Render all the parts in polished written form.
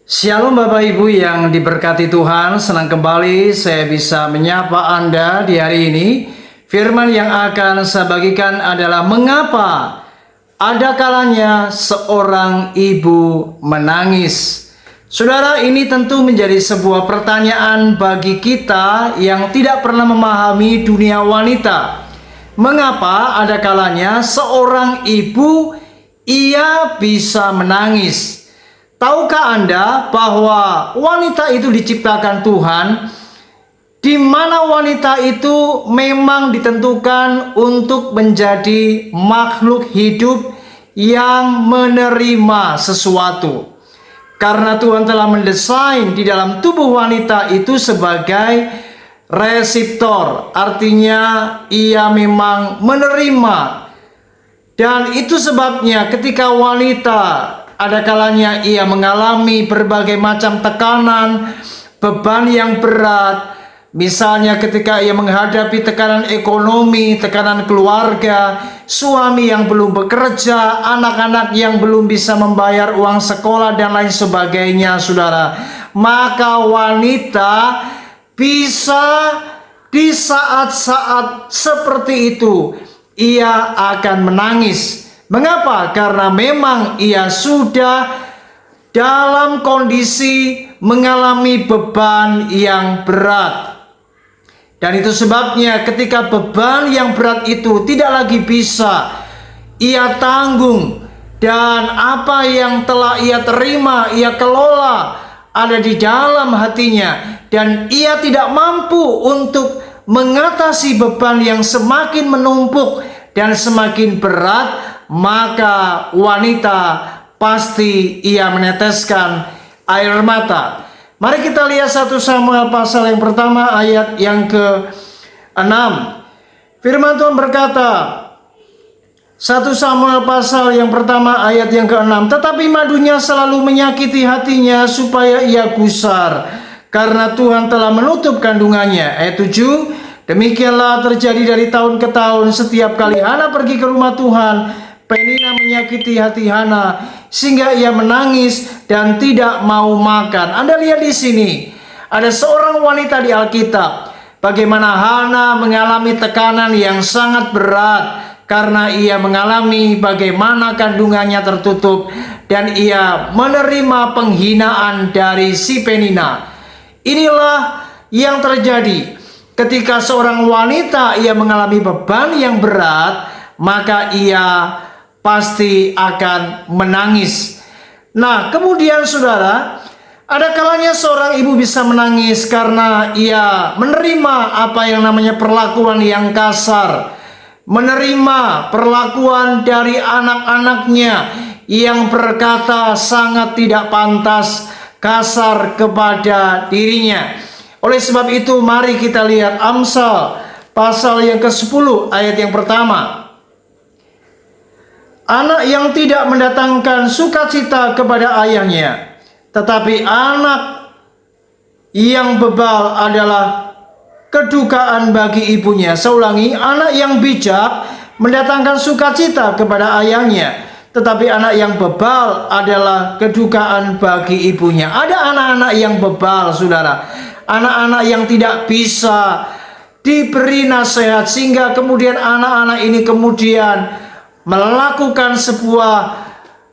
Shalom Bapak Ibu yang diberkati Tuhan, senang kembali saya bisa menyapa Anda di hari ini. Firman yang akan saya bagikan adalah mengapa ada kalanya seorang ibu menangis. Saudara, ini tentu menjadi sebuah pertanyaan bagi kita yang tidak pernah memahami dunia wanita. Mengapa ada kalanya seorang ibu ia bisa menangis? Tahukah Anda bahwa wanita itu diciptakan Tuhan, di mana wanita itu memang ditentukan untuk menjadi makhluk hidup yang menerima sesuatu. Karena Tuhan telah mendesain di dalam tubuh wanita itu sebagai reseptor, artinya ia memang menerima. Dan itu sebabnya ketika wanita ada kalanya ia mengalami berbagai macam tekanan, beban yang berat. Misalnya ketika ia menghadapi tekanan ekonomi, tekanan keluarga, suami yang belum bekerja, anak-anak yang belum bisa membayar uang sekolah dan lain sebagainya, saudara. Maka wanita bisa di saat-saat seperti itu ia akan menangis. Mengapa? Karena memang ia sudah dalam kondisi mengalami beban yang berat. Dan itu sebabnya ketika beban yang berat itu tidak lagi bisa ia tanggung, dan apa yang telah ia terima, ia kelola ada di dalam hatinya, dan ia tidak mampu untuk mengatasi beban yang semakin menumpuk dan semakin berat, maka wanita pasti ia meneteskan air mata. Mari kita lihat 1 Samuel pasal yang pertama ayat yang ke-6. Firman Tuhan berkata, 1 Samuel pasal yang pertama ayat yang ke-6, tetapi madunya selalu menyakiti hatinya supaya ia gusar, karena Tuhan telah menutup kandungannya. Ayat 7, demikianlah terjadi dari tahun ke tahun, setiap kali Hana pergi ke rumah Tuhan, Penina menyakiti hati Hana sehingga ia menangis dan tidak mau makan. Anda lihat di sini, ada seorang wanita di Alkitab, bagaimana Hana mengalami tekanan yang sangat berat karena ia mengalami bagaimana kandungannya tertutup dan ia menerima penghinaan dari si Penina. Inilah yang terjadi ketika seorang wanita ia mengalami beban yang berat, maka ia pasti akan menangis. Nah, kemudian saudara, ada kalanya seorang ibu bisa menangis karena ia menerima apa yang namanya perlakuan yang kasar, menerima perlakuan dari anak-anaknya yang berkata sangat tidak pantas, kasar kepada dirinya. Oleh sebab itu, mari kita lihat Amsal pasal yang ke-10 ayat yang pertama. Anak yang tidak mendatangkan sukacita kepada ayahnya, tetapi anak yang bebal adalah kedukaan bagi ibunya. Saya ulangi, anak yang bijak mendatangkan sukacita kepada ayahnya, tetapi anak yang bebal adalah kedukaan bagi ibunya. Ada anak-anak yang bebal, saudara. Anak-anak yang tidak bisa diberi nasihat, sehingga kemudian anak-anak ini kemudian melakukan sebuah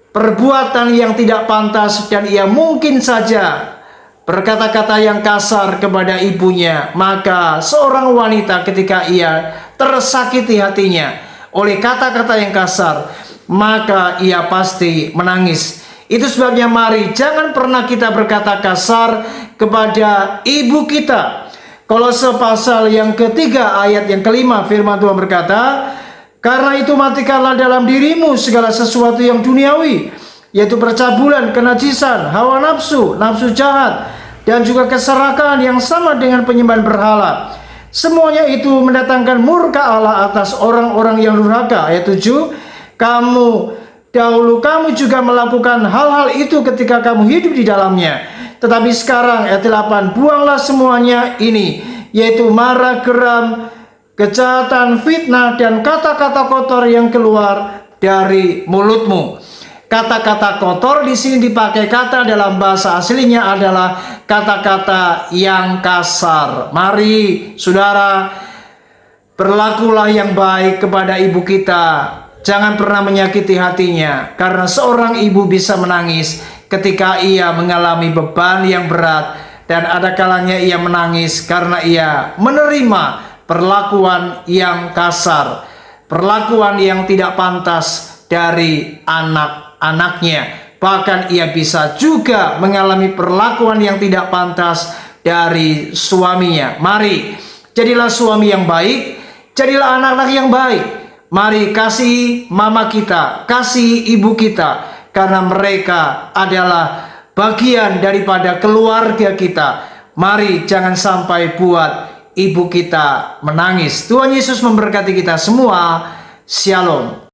perbuatan yang tidak pantas, dan ia mungkin saja berkata-kata yang kasar kepada ibunya. Maka seorang wanita ketika ia tersakiti hatinya oleh kata-kata yang kasar, maka ia pasti menangis. Itu sebabnya mari jangan pernah kita berkata kasar kepada ibu kita. Kolose pasal yang ketiga ayat yang kelima, firman Tuhan berkata, karena itu matikanlah dalam dirimu segala sesuatu yang duniawi, yaitu percabulan, kenajisan, hawa nafsu, nafsu jahat, dan juga keserakahan yang sama dengan penyembahan berhala. Semuanya itu mendatangkan murka Allah atas orang-orang yang durhaka. Ayat 7, dahulu kamu juga melakukan hal-hal itu ketika kamu hidup di dalamnya. Tetapi sekarang, ayat 8, buanglah semuanya ini, yaitu marah, geram, kejahatan, fitnah, dan kata-kata kotor yang keluar dari mulutmu. Kata-kata kotor di sini dipakai kata dalam bahasa aslinya adalah kata-kata yang kasar. Mari saudara, berlakulah yang baik kepada ibu kita. Jangan pernah menyakiti hatinya, karena seorang ibu bisa menangis ketika ia mengalami beban yang berat, dan ada kalanya ia menangis karena ia menerima perlakuan yang kasar, perlakuan yang tidak pantas dari anak-anaknya. Bahkan ia bisa juga mengalami perlakuan yang tidak pantas dari suaminya. Mari, jadilah suami yang baik, jadilah anak-anak yang baik. Mari kasih mama kita, kasih ibu kita, karena mereka adalah bagian daripada keluarga kita. Mari jangan sampai buat ibu kita menangis. Tuhan Yesus memberkati kita semua. Shalom.